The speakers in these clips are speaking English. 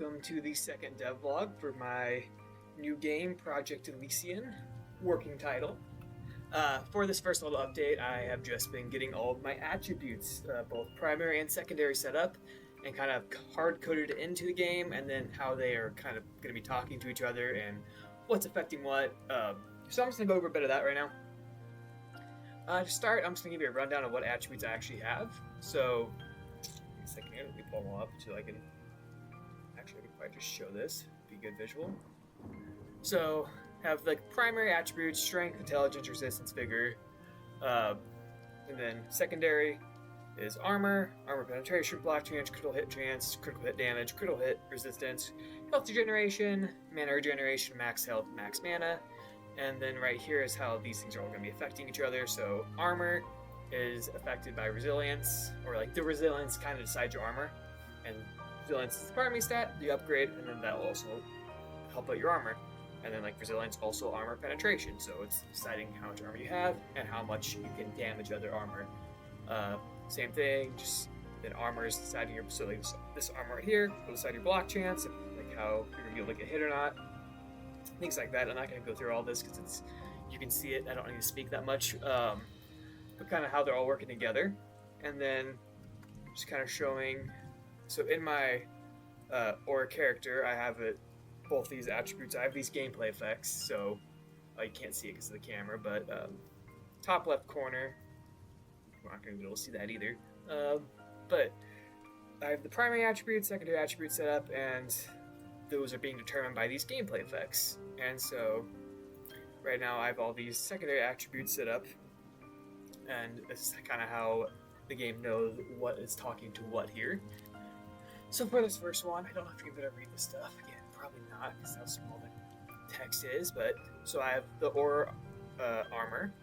welcome to the second devlog for my new game, Project Elysian, working title. For this first little update, I have just been getting all of my attributes, both primary and secondary, set up and kind of hard-coded into the game, and then how they are kind of going to be talking to each other and what's affecting what. So I'm just going to go over a bit of that right now. To start, I'm just going to give you a rundown of what attributes I actually have. So, a second here, let me pull them all up so I can actually probably just show this. Be a good visual. So, have like primary attributes: strength, intelligence, resistance, vigor. And then secondary is armor penetration, block chance, critical hit damage, critical hit resistance, health regeneration, mana regeneration, max health, max mana. And then right here is how these things are all going to be affecting each other. So armor is affected by resilience, or like the resilience kind of decides your armor. And resilience is the primary stat, you upgrade, and then that will also help out your armor. And then like resilience also armor penetration, so it's deciding how much armor you have and how much you can damage other armor. Same thing, just then armor is deciding your, so like this armor right here will decide your block chance, and like how you're gonna be able to get hit or not. Things like that. I'm not going to go through all this because you can see it. I don't need to speak that much, but kind of how they're all working together. And then just kind of showing. So in my aura character, I have both these attributes. I have these gameplay effects. So you can't see it because of the camera, but top left corner. We're not going to be able to see that either. But I have the primary attributes, secondary attributes set up, and those are being determined by these gameplay effects. And so right now I have all these secondary attributes set up, and this is kind of how the game knows what is talking to what here. So for this first one, I don't know if you're going to read this stuff. Again, probably not, because how small the text is, but so I have the aura armor,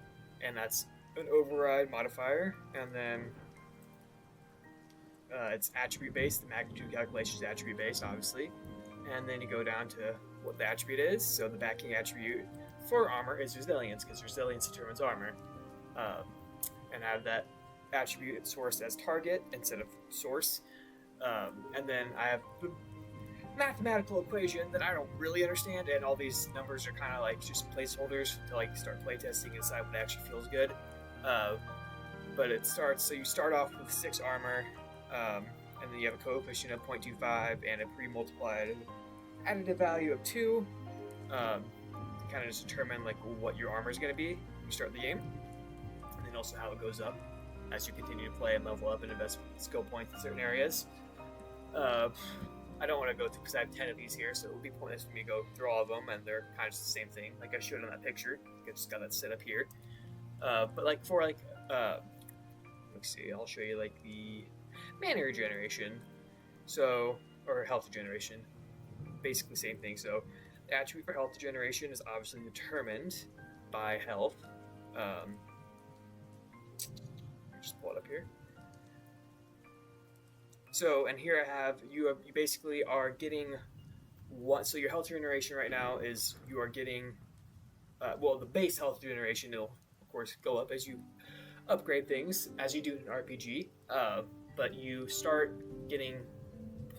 and that's an override modifier, and then it's attribute based. The magnitude calculation is attribute based, obviously. And then you go down to what the attribute is. So the backing attribute for armor is resilience, because resilience determines armor. And I have that attribute sourced as target instead of source. And then I have the mathematical equation that I don't really understand, and all these numbers are kind of like just placeholders to like start playtesting and decide what actually feels good. But it starts, so you start off with 6 armor, and then you have a coefficient of 0.25 and a pre-multiplied additive value of 2 to kind of just determine like what your armor is going to be when you start the game, and then also how it goes up as you continue to play and level up and invest skill points in certain areas. I don't want to go through because I have 10 of these here, so it would be pointless for me to go through all of them, and they're kind of just the same thing like I showed on that picture. I just got that set up here. But like for like let's see, I'll show you like the mana regeneration, so, or health regeneration, basically same thing. So the attribute for health regeneration is obviously determined by health. Just pull it up here. So, and here I have you basically are getting one. So your health regeneration right now is you are getting the base health regeneration will of course go up as you upgrade things, as you do in an RPG. But you start getting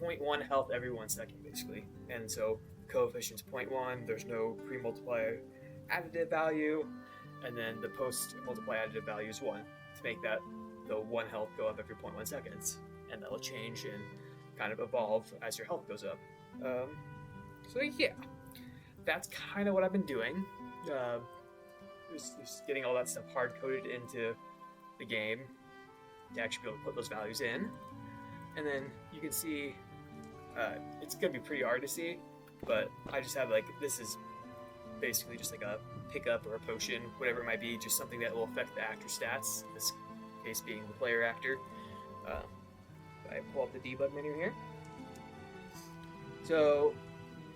0.1 health every 1 second, basically. And so coefficient's 0.1, there's no pre-multiply additive value, and then the post-multiply additive value is 1, to make that the 1 health go up every 0.1 seconds. And that will change and kind of evolve as your health goes up. So yeah, that's kind of what I've been doing. Just getting all that stuff hard-coded into the game to actually be able to put those values in. And then you can see it's going to be pretty hard to see, but I just have like, this is basically just like a pickup or a potion, whatever it might be, just something that will affect the actor's stats, in this case being the player actor. I pull up the debug menu here. So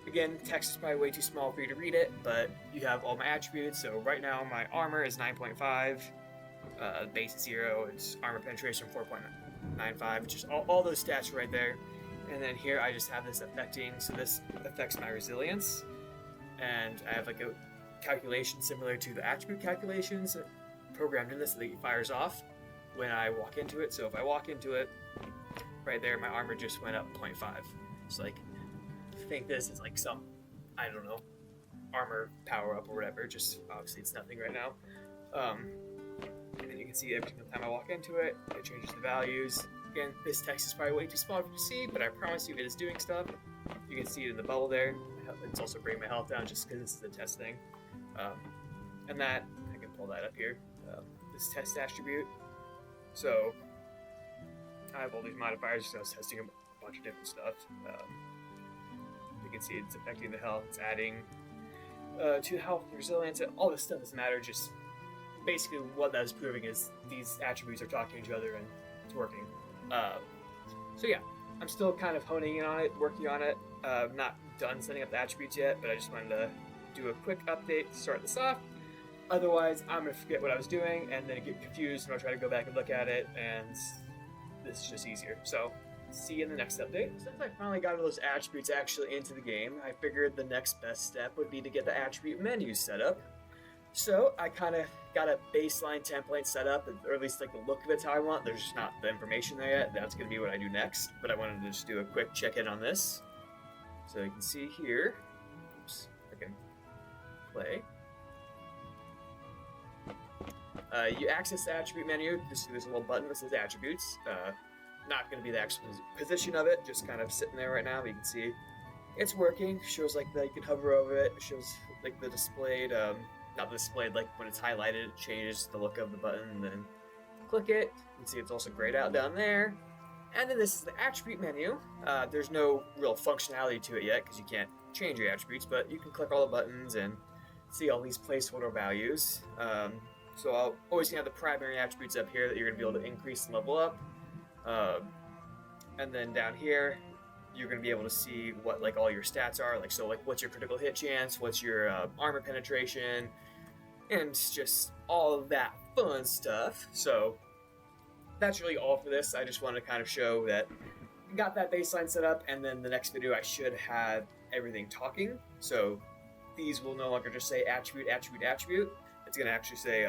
again, text is probably way too small for you to read it, but you have all my attributes. So right now my armor is 9.5, base is 0, it's armor penetration 4.95, which is all those stats right there. And then here I just have this affecting, so this affects my resilience, and I have like a calculation similar to the attribute calculations programmed in this that it fires off when I walk into it. So if I walk into it, right there, my armor just went up 0.5. It's like think this is like some, I don't know, armor power up or whatever. Just obviously it's nothing right now. And then you can see every single time I walk into it, it changes the values. Again, this text is probably way too small for you to see, but I promise you it is doing stuff. You can see it in the bubble there. It's also bringing my health down just because this is a test thing. And that, I can pull that up here, this test attribute. So I have all these modifiers because I was testing a bunch of different stuff. You can see it's affecting the health, it's adding to the health, resilience, all this stuff doesn't matter. Just basically what that is proving is these attributes are talking to each other and it's working. So yeah, I'm still kind of honing in on it, working on it. I'm not done setting up the attributes yet, but I just wanted to do a quick update to start this off. Otherwise, I'm going to forget what I was doing and then get confused when I try to go back and look at it, and this is just easier. So, see you in the next update. Since I finally got all those attributes actually into the game, I figured the next best step would be to get the attribute menus set up. So, I kind of got a baseline template set up, or at least like the look of it's how I want. There's just not the information there yet. That's going to be what I do next, but I wanted to just do a quick check-in on this. So you can see here, oops, I can play. You access the attribute menu, just see this little button that says attributes. Not going to be the actual position of it, just kind of sitting there right now. But you can see it's working. Shows like that you can hover over it. It shows like the displayed, not displayed, like when it's highlighted, it changes the look of the button. And then click it. You can see it's also grayed out down there. And then this is the attribute menu. There's no real functionality to it yet because you can't change your attributes, but you can click all the buttons and see all these placeholder values. So I'll always have the primary attributes up here that you're going to be able to increase and level up. And then down here, you're going to be able to see what like all your stats are. Like so, like what's your critical hit chance, what's your armor penetration, and just all of that fun stuff. So that's really all for this. I just wanted to kind of show that I got that baseline set up, and then the next video I should have everything talking. So these will no longer just say attribute, attribute, attribute. It's going to actually say,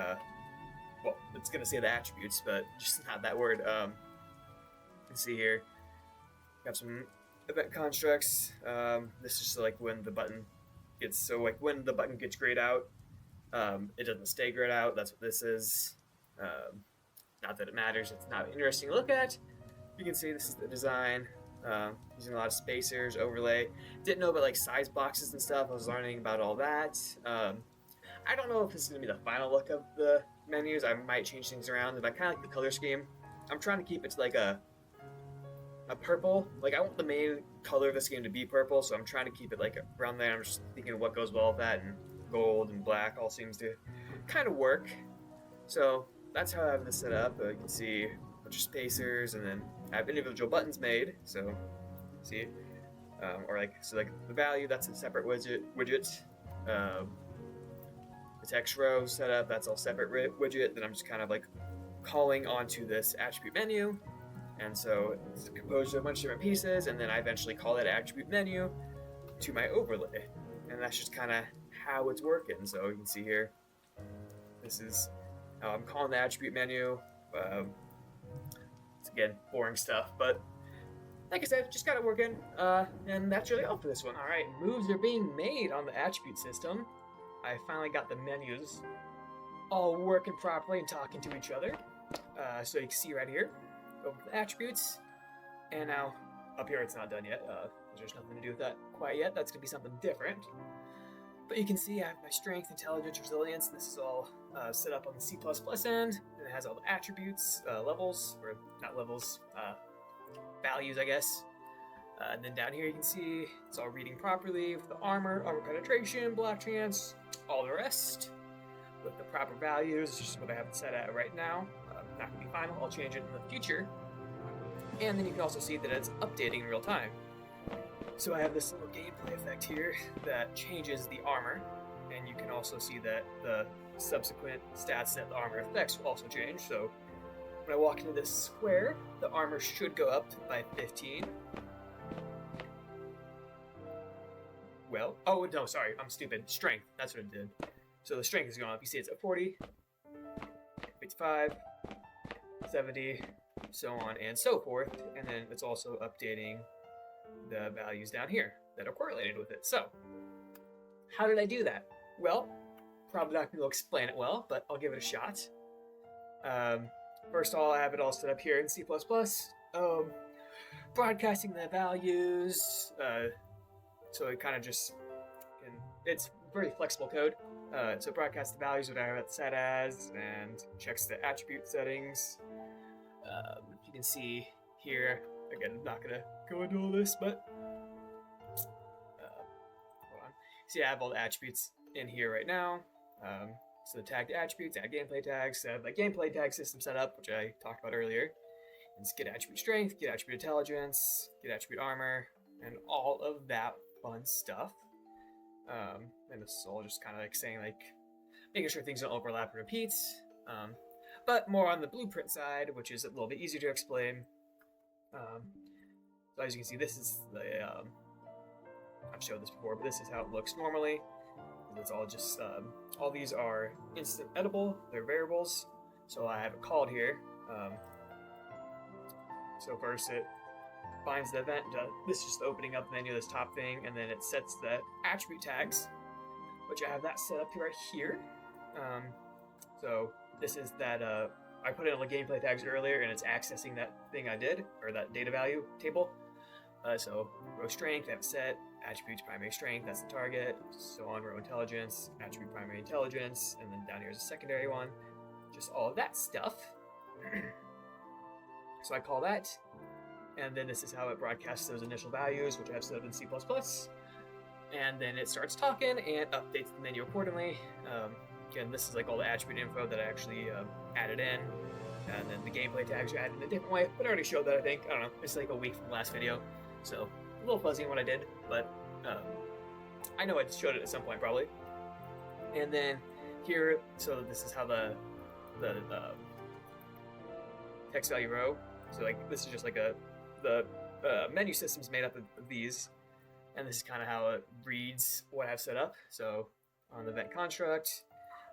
well, it's going to say the attributes, but just not that word. You can see here, got some event constructs. This is just like when the button gets, so like when the button gets grayed out, it doesn't stay grayed out. That's what this is. Not that it matters, it's not interesting to look at. You can see this is the design, using a lot of spacers, overlay. Didn't know about like size boxes and stuff. I was learning about all that. I don't know if this is going to be the final look of the menus. I might change things around, but I kind of like the color scheme. I'm trying to keep it to like a purple. Like I want the main color of this game to be purple, so I'm trying to keep it like around there. I'm just thinking of what goes well with that, and gold and black all seems to kind of work. So that's how I have this set up. You can see a bunch of spacers, and then I have individual buttons made. So see, or like so like the value, that's a separate widget. The text row setup, that's all separate widget that I'm just kind of like calling onto this attribute menu. And so it's composed of a bunch of different pieces, and then I eventually call that attribute menu to my overlay. And that's just kind of how it's working. So you can see here, this is how I'm calling the attribute menu. It's again, boring stuff, but like I said, just got it working. And that's really all for this one. All right, moves are being made on the attribute system. I finally got the menus all working properly and talking to each other. So you can see right here, go to the attributes, and now up here it's not done yet. There's nothing to do with that quite yet. That's going to be something different. But you can see I have my strength, intelligence, resilience. This is all set up on the C++ end, and it has all the attributes, levels, or not levels, values, I guess. And then down here you can see it's all reading properly with the armor penetration, block chance, all the rest with the proper values. It's just what I have it set at right now. Not going to be final. I'll change it in the future. And then you can also see that it's updating in real time. So I have this little gameplay effect here that changes the armor, and you can also see that the subsequent stats that the armor affects will also change. So when I walk into this square, the armor should go up by 15. Well, oh no, sorry, I'm stupid. Strength, that's what it did. So the strength is going up. You see it's at 40, 55, 70, so on and so forth. And then it's also updating the values down here. that are correlated with it. So, how did I do that? Well, probably not going to explain it well, but I'll give it a shot. First of all, I have it all set up here in C++. Broadcasting the values, so it kind of just, it's very flexible code. So it broadcasts the values that I have it set as and checks the attribute settings. You can see here, again, I'm not going to go into all this, but hold on. See, I have all the attributes in here right now. So the tagged attributes, add gameplay tags, I have the gameplay tag system set up, which I talked about earlier. It's get attribute strength, get attribute intelligence, get attribute armor, and all of that fun stuff. And this is all just kind of like saying, like, making sure things don't overlap and repeat. But more on the blueprint side, which is a little bit easier to explain. So as you can see, this is the, I've showed this before, but this is how it looks normally. It's all just, all these are instant editable, they're variables. So I have it called here. So first it finds the event, this is just opening up the menu, this top thing, and then it sets the attribute tags, which I have that set up right here. So this is that, I put in all the gameplay tags earlier, and it's accessing that thing I did, or that data value table. So row strength, I have it set, attributes primary strength, that's the target, so on, row intelligence, attribute primary intelligence, and then down here is a secondary one, just all of that stuff. So I call that, and then this is how it broadcasts those initial values, which I have set up in C++, and then it starts talking and updates the menu accordingly. Again, this is like all the attribute info that I actually added in, and then the gameplay tags are added in a different way, but I already showed that, I think. I don't know, it's like a week from the last video, so a little fuzzy in what I did, but I know I showed it at some point probably. And then here, so this is how the text value row, so like this is just like the menu system's made up of these, and this is kind of how it reads what I've set up. So on the event construct,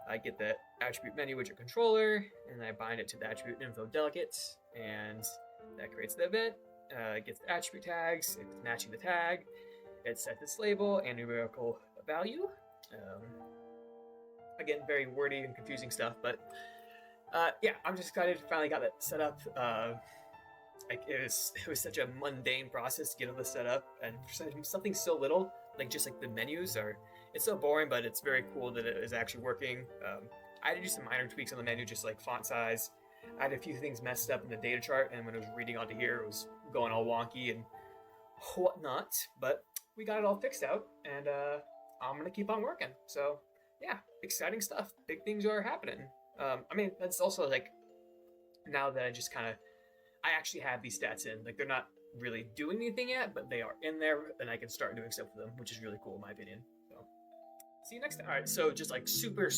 I get the attribute menu widget controller, and I bind it to the attribute info delegate, and that creates the event. It gets the attribute tags, it's matching the tag, it sets its label and numerical value. Again, very wordy and confusing stuff, but yeah, I'm just excited finally got that set up. Like it was such a mundane process to get all this set up, and for something so little, like just like the menus are, it's so boring, but it's very cool that it is actually working. I had to do some minor tweaks on the menu, just like font size. I had a few things messed up in the data chart, and when it was reading onto here, it was going all wonky and whatnot, but we got it all fixed out, and I'm gonna keep on working. So yeah, exciting stuff. Big things are happening. I mean, that's also like, now that I actually have these stats in, like they're not really doing anything yet, but they are in there, and I can start doing stuff with them, which is really cool in my opinion. So see you next time. All right, so just like super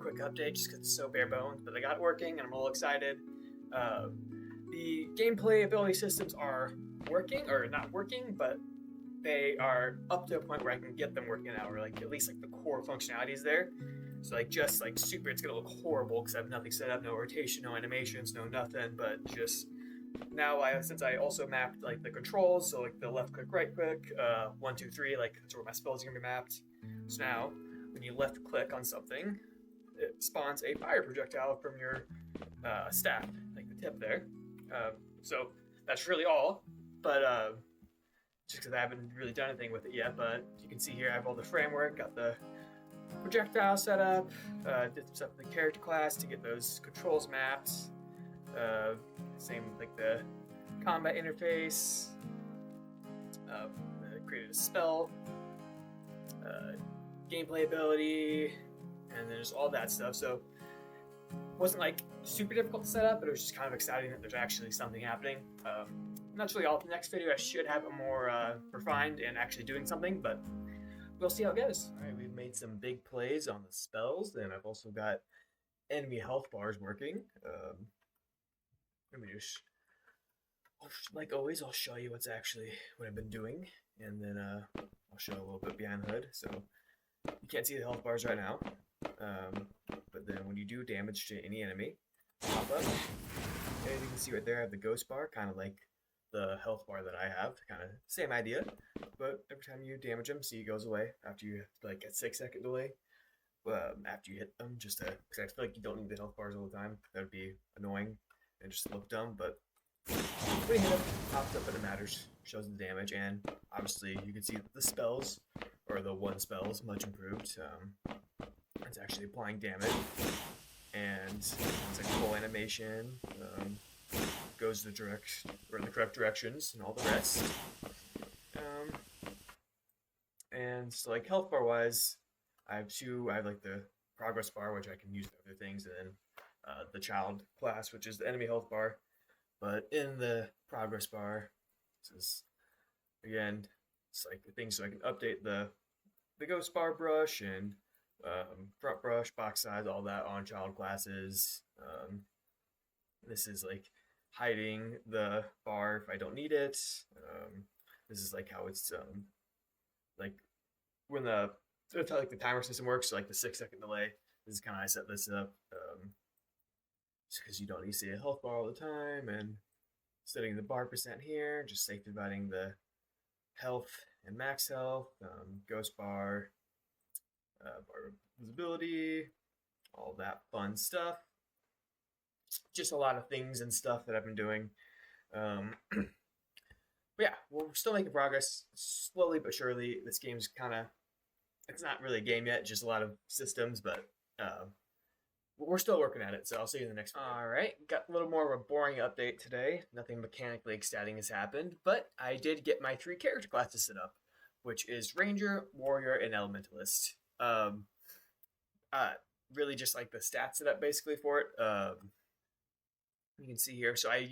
quick update, just because it's so bare bones, but I got it working, and I'm all excited. The gameplay ability systems are working, or not working, but they are up to a point where I can get them working now, or like at least like the core functionality is there. So like just like super, it's gonna look horrible because I have nothing set up, no rotation, no animations, no nothing, but just now since I also mapped like the controls, so like the left click, right click, 1, 2, 3, like that's where my spells are gonna be mapped. So now when you left click on something, it spawns a fire projectile from your staff, like the tip there. So that's really all, but just because I haven't really done anything with it yet, but you can see here I have all the framework, got the projectile set up, did some stuff with the character class to get those controls mapped, same with like the combat interface, created a spell, gameplay ability, and then just all that stuff. So it wasn't like super difficult to set up, but it was just kind of exciting that there's actually something happening. That's really all for the next video. I should have it more refined and actually doing something, but we'll see how it goes. All right, we've made some big plays on the spells, and I've also got enemy health bars working. Let me just, like always, I'll show you what I've been doing, and then I'll show a little bit behind the hood. So you can't see the health bars right now, but then when you do damage to any enemy, pop up, and you can see right there I have the ghost bar, kind of like the health bar that I have. Kind of same idea, but every time you damage him, see, he goes away after you like a 6 second delay. After you hit them, just to, because I feel like you don't need the health bars all the time. That would be annoying and just look dumb. But when you hit him, pops up and it matters, shows the damage, and obviously you can see the spells or the one spell is much improved. It's actually applying damage, and it's like full animation. Goes the direction or in the correct directions and all the rest. And so like health bar wise, I have two. I have like the progress bar, which I can use for other things, and then the child class, which is the enemy health bar. But in the progress bar, this is again, it's like the things so I can update the ghost bar brush and front brush, box size, all that on child classes. This is like hiding the bar if I don't need it. This is like how it's like when that's how like the timer system works. So like the 6 second delay. This is kind of how I set this up. Because you don't need to see a health bar all the time, and setting the bar percent here, just safe dividing the health and max health, ghost bar, bar visibility, all that fun stuff. Just a lot of things and stuff that I've been doing. But yeah, we're still making progress slowly but surely. This game's kind of, it's not really a game yet, just a lot of systems, but we're still working at it, so I'll see you in the next video. All right, got a little more of a boring update today. Nothing mechanically exciting has happened, but I did get my 3 character classes set up, which is Ranger, Warrior, and Elementalist. Really just like the stats set up basically for it. You can see here. So I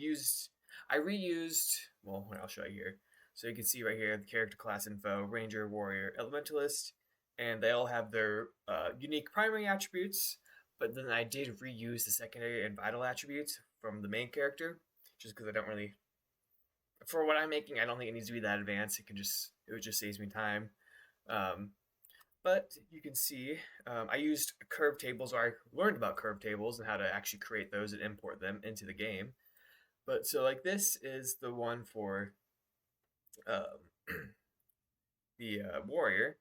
reused, well, I'll show you here. So you can see right here the character class info, Ranger, Warrior, Elementalist, and they all have their unique primary attributes. But then I did reuse the secondary and vital attributes from the main character, just because I don't really, for what I'm making, I don't think it needs to be that advanced. It just saves me time. But you can see, I used curve tables, or I learned about curve tables and how to actually create those and import them into the game. But so like this is the one for the warrior,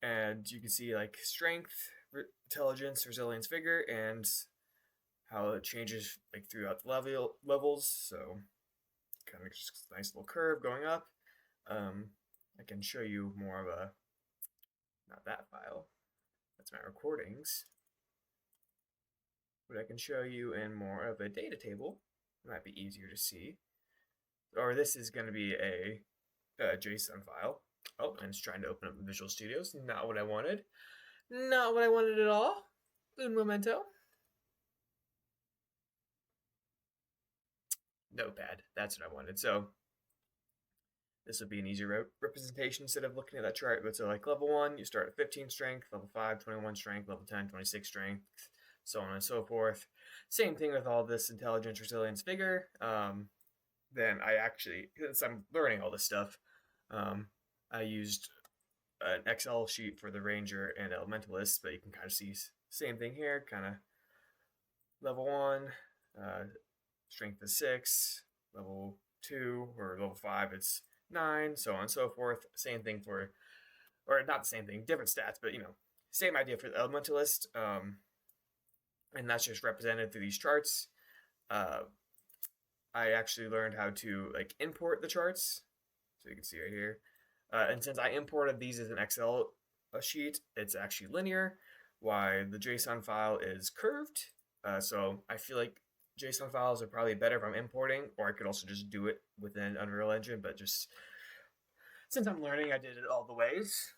and you can see like strength, intelligence, resilience, vigor, and how it changes like throughout the levels. So kind of just a nice little curve going up. I can show you more of a, not that file, that's my recordings, but I can show you in more of a data table. It might be easier to see. Or this is going to be a JSON file. Oh, and it's trying to open up Visual Studios. Not what I wanted. Not what I wanted at all. Un momento. Notepad. That's what I wanted. So this would be an easier representation instead of looking at that chart. But so like level 1, you start at 15 strength, level 5, 21 strength, level 10, 26 strength, so on and so forth. Same thing with all this intelligence, resilience, vigor. Then I actually, since I'm learning all this stuff, I used an Excel sheet for the Ranger and Elementalist, but you can kind of see same thing here, kind of level 1, strength is 6, level 2 or level 5 it's 9, so on and so forth. Same thing for, or not the same thing, different stats, but you know, same idea for the Elementalist, and that's just represented through these charts. I actually learned how to like import the charts, so you can see right here. And since I imported these as an Excel sheet, it's actually linear, while the JSON file is curved. So I feel like JSON files are probably better if I'm importing, or I could also just do it within Unreal Engine, but just since I'm learning, I did it all the ways.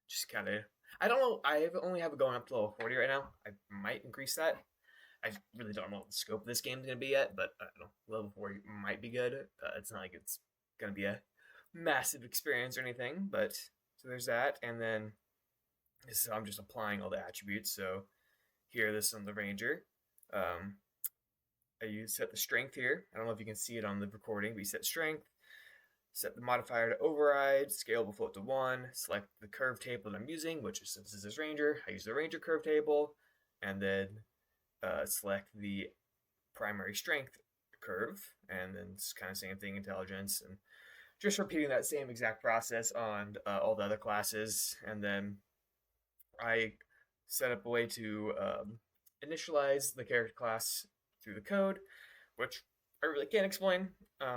Just kind of, I don't know, I only have it going up to level 40 right now. I might increase that. I really don't know what the scope of this game is going to be yet, but I don't know, level 40 might be good. It's not like it's going to be a massive experience or anything, but so there's that. And then so I'm just applying all the attributes. So here, this is on the Ranger. I set the strength here. I don't know if you can see it on the recording, but you set strength, set the modifier to override, scalable float to 1, select the curve table that I'm using, which is, since this is Ranger, I use the Ranger curve table, and then select the primary strength curve, and then it's kind of same thing, intelligence, and just repeating that same exact process on all the other classes. And then I set up a way to initialize the character class through the code, which I really can't explain.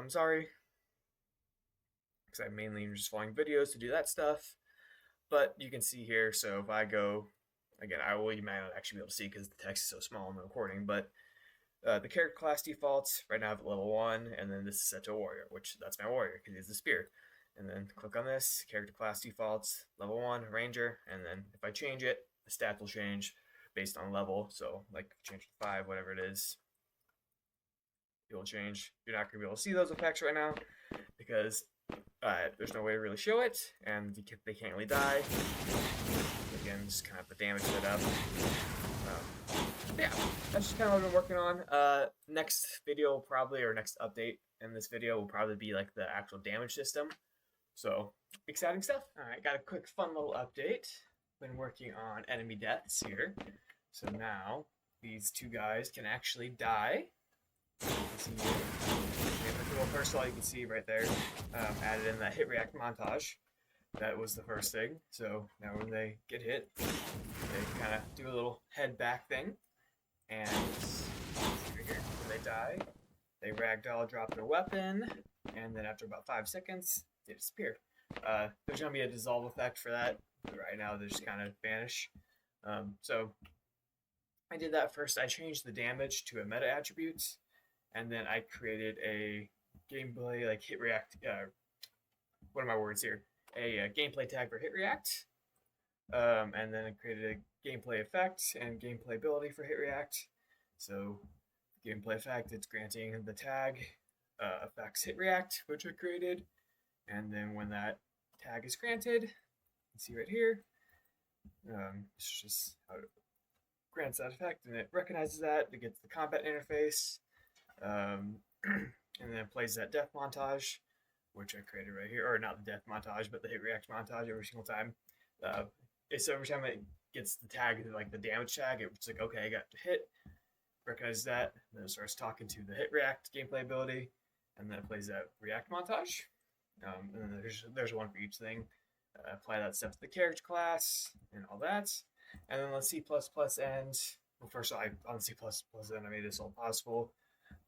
Sorry, because I'm mainly just following videos to do that stuff. But you can see here, so if I go, again, you might not actually be able to see because the text is so small in the recording, but the character class defaults, right now I have level 1, and then this is set to a warrior, which that's my warrior because he's the spear. And then click on this, character class defaults, level 1, ranger, and then if I change it, the stats will change based on level. So like change to 5, whatever it is, it will change. You're not going to be able to see those effects right now because there's no way to really show it, and they can't really die. Again, just kind of the damage set up. Yeah, that's just kind of what I've been working on. Next video probably, or next update in this video will probably be like the actual damage system. So, exciting stuff. Alright, got a quick fun little update. Been working on enemy deaths here. So now, these two guys can actually die. Well, first of all, you can see right there, added in that hit react montage. That was the first thing. So now when they get hit, they kind of do a little head back thing. And when they die, they ragdoll, drop their weapon, and then after about 5 seconds, they disappear. There's going to be a dissolve effect for that, but right now they just kind of vanish. So I did that first. I changed the damage to a meta attribute, and then I created a gameplay like hit react. What are my words here? A gameplay tag for hit react, and then I created a gameplay effect and gameplay ability for hit react. So gameplay effect, it's granting the tag affects hit react, which I created, and then when that tag is granted, you can see right here, it's just how it grants that effect, and it recognizes that, it gets the combat interface, and then it plays that death montage, which I created right here, or not the death montage, but the hit react montage every single time. So every time it gets the tag, like the damage tag, it's like, okay, I got hit, recognizes that, then it starts talking to the hit react gameplay ability, and then it plays that react montage. And then there's one for each thing. Apply that stuff to the character class and all that. And then let's C++ end. Well, first on C++ end, I made this all possible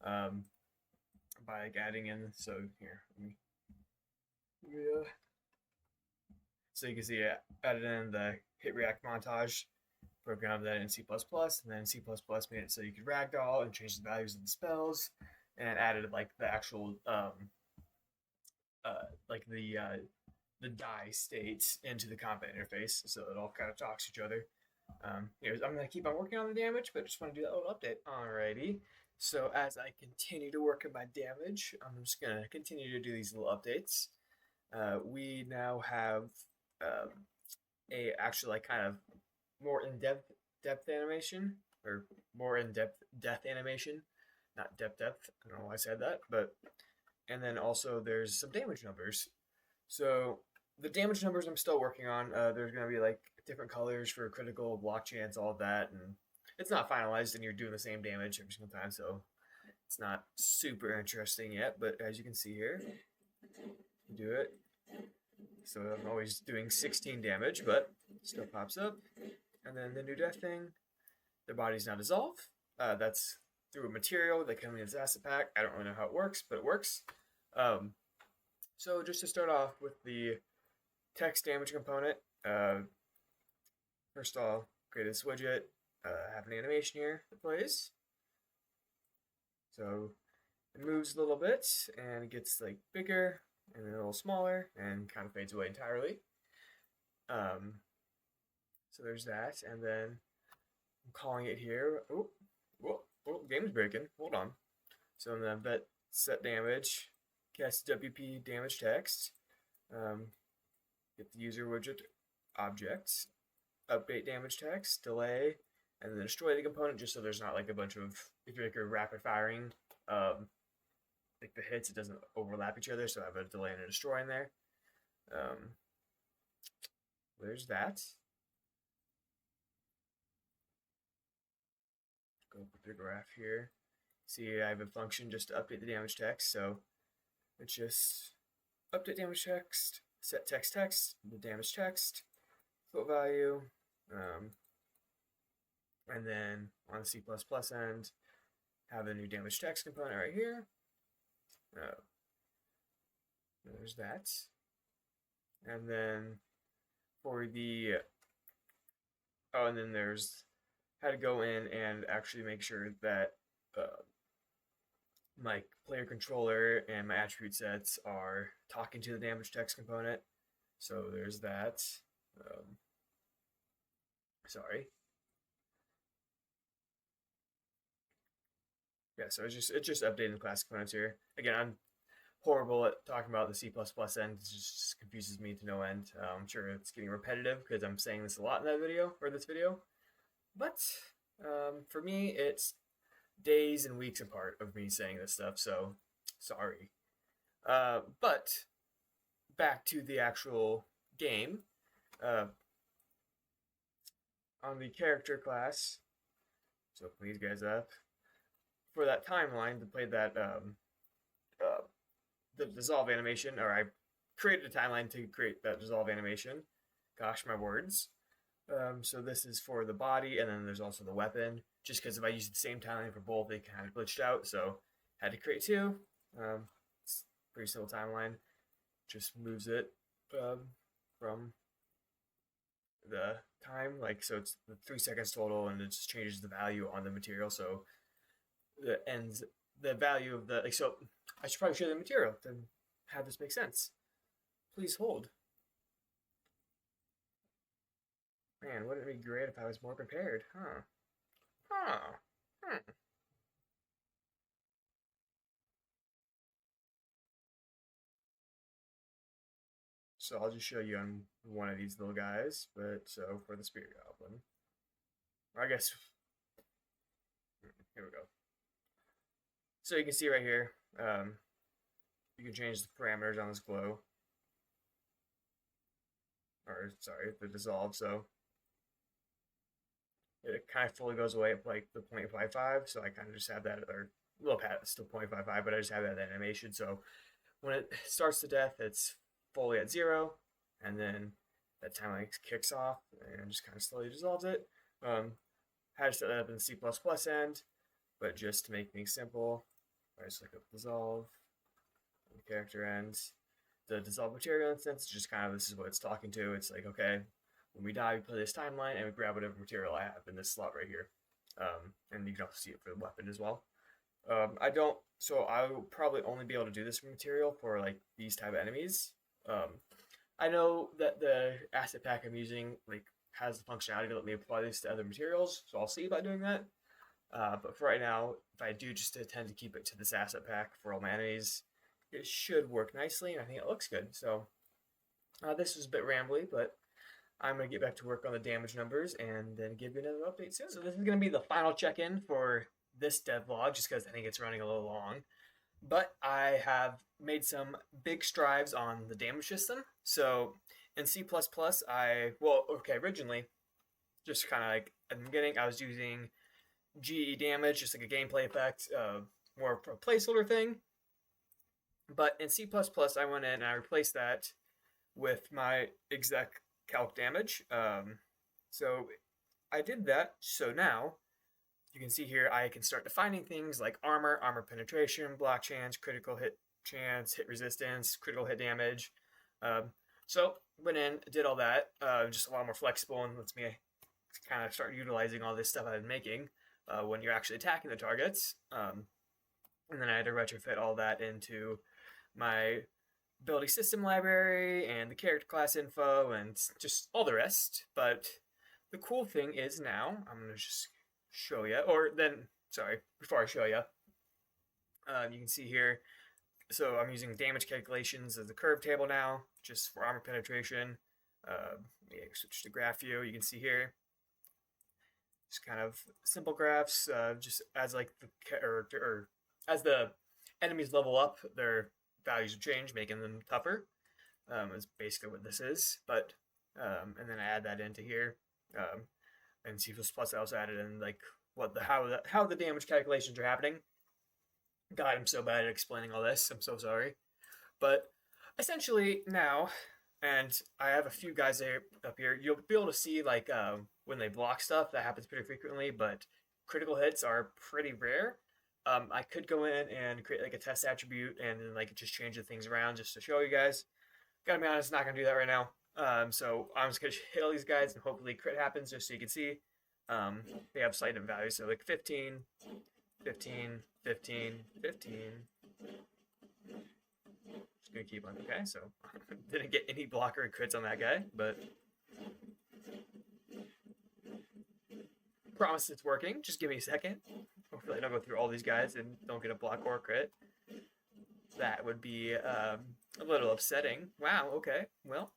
by adding in. So here, so you can see I added in the hit react montage, programmed that in C++, and then C++ made it so you could ragdoll and change the values of the spells, and added like the actual like the die states into the combat interface, so it all kind of talks to each other. I'm going to keep on working on the damage, but just want to do that little update. Alrighty, so as I continue to work on my damage, I'm just going to continue to do these little updates. We now have a actually like kind of more in-depth animation, or more in-depth death animation, not depth. I don't know why I said that, but and then also there's some damage numbers. So the damage numbers I'm still working on. There's going to be like different colors for critical, block chance, all of that, and it's not finalized, and you're doing the same damage every single time, so it's not super interesting yet. But as you can see here, you do it. So I'm always doing 16 damage, but it still pops up. And then the new death thing, their bodies now dissolve. That's through a material that comes in this asset pack. I don't really know how it works, but it works. So just to start off with the text damage component, first I'll create this widget, have an animation here that plays. So it moves a little bit and it gets like bigger and then a little smaller and kind of fades away entirely. So there's that, and then I'm calling it here. Oh, game's breaking. Hold on. So I'm gonna bet set damage, cast WP damage text, get the user widget objects, update damage text, delay, and then destroy the component just so there's not like a bunch of, if you're like a rapid firing, like the hits, it doesn't overlap each other, so I have a delay and a destroy in there. There's that. Go with the graph here. See, I have a function just to update the damage text, so it's just update damage text, set text, the damage text, float value, and then on the C++ end, have the new damage text component right here. There's that. And then for the, and then there's how to go in and actually make sure that my player controller and my attribute sets are talking to the damage text component. So there's that. Sorry. Yeah, so it's just updating the class components here. Again, I'm horrible at talking about the C++ end. It just confuses me to no end. I'm sure it's getting repetitive because I'm saying this a lot in that video, or this video. But for me, it's days and weeks apart of me saying this stuff, so sorry. But back to the actual game. On the character class, so open these guys up. For that timeline to play that the dissolve animation, or I created a timeline to create that dissolve animation. Gosh, my words. So this is for the body, and then there's also the weapon. Just because if I use the same timeline for both, they kind of glitched out, so had to create two. It's a pretty simple timeline. Just moves it from the time, like, so it's 3 seconds total, and it just changes the value on the material, so the value of the, like, so I should probably show the material to have this make sense. Please hold. Man, wouldn't it be great if I was more prepared, huh? So I'll just show you on one of these little guys, but so for the Spirit Goblin, or I guess, here we go. So you can see right here, you can change the parameters on this glow, or sorry, the dissolve, so it kind of fully goes away at like the 0.55, so I kind of just have that, or a little pad, it's still 0.55, but I just have that animation, so when it starts to death, it's fully at 0, and then that timeline kicks off, and just kind of slowly dissolves it. Had to set that up in the C++ end, but just to make things simple, I just look up dissolve, the character ends. The dissolve material instance is just kind of, this is what it's talking to. It's like, okay, when we die, we play this timeline, and we grab whatever material I have in this slot right here. And you can also see it for the weapon as well. So I will probably only be able to do this material for like these type of enemies. I know that the asset pack I'm using like has the functionality to let me apply this to other materials, so I'll see about doing that. But for right now, if I do just tend to keep it to this asset pack for all my enemies, it should work nicely, and I think it looks good. So this was a bit rambly, but I'm going to get back to work on the damage numbers and then give you another update soon. So this is going to be the final check-in for this devlog, just because I think it's running a little long. But I have made some big strides on the damage system. So in C++, originally, just kind of like at the beginning, I was using GE damage, just like a gameplay effect, more of a placeholder thing. But in C++, I went in and I replaced that with my exec calc damage. So I did that. So now you can see here I can start defining things like armor penetration, block chance, critical hit chance, hit resistance, critical hit damage. So went in, did all that, just a lot more flexible, and lets me kind of start utilizing all this stuff I've been making when you're actually attacking the targets. And then I had to retrofit all that into my ability system library and the character class info and just all the rest. But the cool thing is now, I'm going to just show you, before I show you, you can see here, so I'm using damage calculations as the curve table now, just for armor penetration. Switch to graph view, you can see here, just kind of simple graphs, just as like as the enemies level up, their values will change, making them tougher. Is basically what this is. But and then I add that into here. And C++ I also added in like how the damage calculations are happening. God, I'm so bad at explaining all this. I'm so sorry. But essentially now, and I have a few guys up here. You'll be able to see like when they block stuff. That happens pretty frequently, but critical hits are pretty rare. I could go in and create like a test attribute and then like just change the things around just to show you guys. Gotta be honest, not gonna do that right now. So I'm just gonna hit all these guys and hopefully crit happens just so you can see. They have sighted values, so like 15, 15, 15, 15. Just gonna keep on. Okay, so didn't get any blocker crits on that guy, but promise it's working. Just give me a second. Hopefully I don't go through all these guys and don't get a block or a crit. That would be a little upsetting. Wow, okay, well.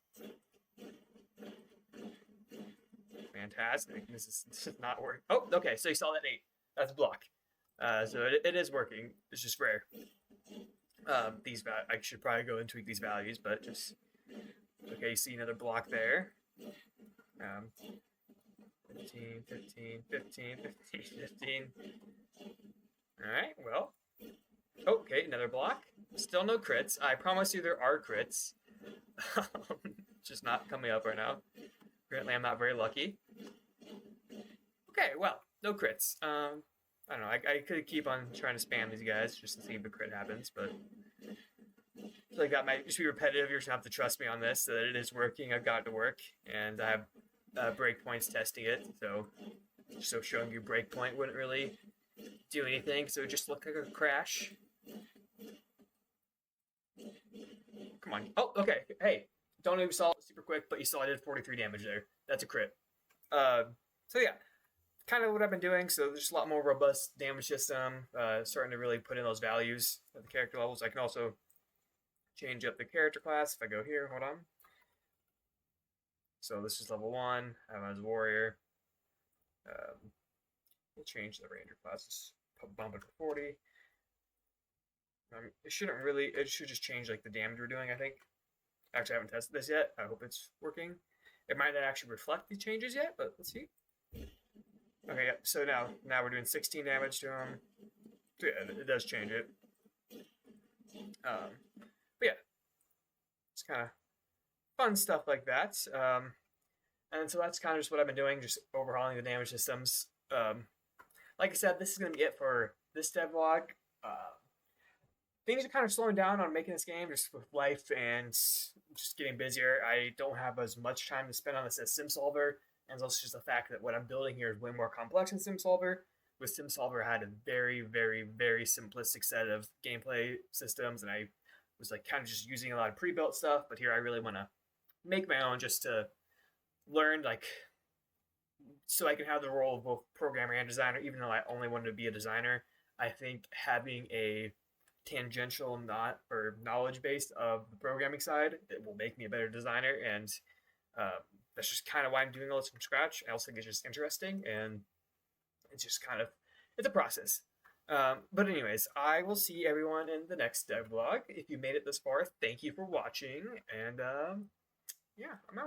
Fantastic. This is not working. Oh, okay, so you saw that 8. That's block. So it is working. It's just rare. I should probably go and tweak these values, but just... Okay, you see another block there. 15, 15, 15, 15, 15. Alright, well. Okay, another block. Still no crits. I promise you there are crits. Just not coming up right now. Apparently I'm not very lucky. Okay, well, no crits. I don't know, I could keep on trying to spam these guys just to see if a crit happens, but I feel like that might just be repetitive. You're just gonna have to trust me on this, that it is working. I've got it to work, and I have breakpoints testing it, so showing you breakpoint wouldn't really do anything, so it would just look like a crash. Come on. Oh, okay. Hey, don't even saw it super quick, but you saw I did 43 damage there. That's a crit. So yeah, kind of what I've been doing. So there's a lot more robust damage system. Starting to really put in those values at the character levels. I can also change up the character class if I go here. Hold on. So this is level 1. I have as warrior. We'll change the ranger classes. Bump it to 40. It shouldn't really. It should just change like the damage we're doing, I think. Actually, I haven't tested this yet. I hope it's working. It might not actually reflect the changes yet, but let's see. Okay, yeah. So now we're doing 16 damage to him. So yeah, it does change it. But yeah, it's kind of fun stuff like that. And so that's kind of just what I've been doing, just overhauling the damage systems. Like I said, this is going to be it for this devlog. Things are kind of slowing down on making this game just with life and just getting busier. I don't have as much time to spend on this as SimSolver, and it's also just the fact that what I'm building here is way more complex than SimSolver. With SimSolver, I had a very, very, very simplistic set of gameplay systems, and I was like kind of just using a lot of pre-built stuff, but here I really want to make my own just to learn, like, so I can have the role of both programmer and designer, even though I only wanted to be a designer. I think having a tangential knowledge base of the programming side that will make me a better designer, and that's just kind of why I'm doing all this from scratch. I also think it's just interesting, and it's just kind of it's a process. But anyways, I will see everyone in the next devlog. If you made it this far, thank you for watching, and yeah, I'm out.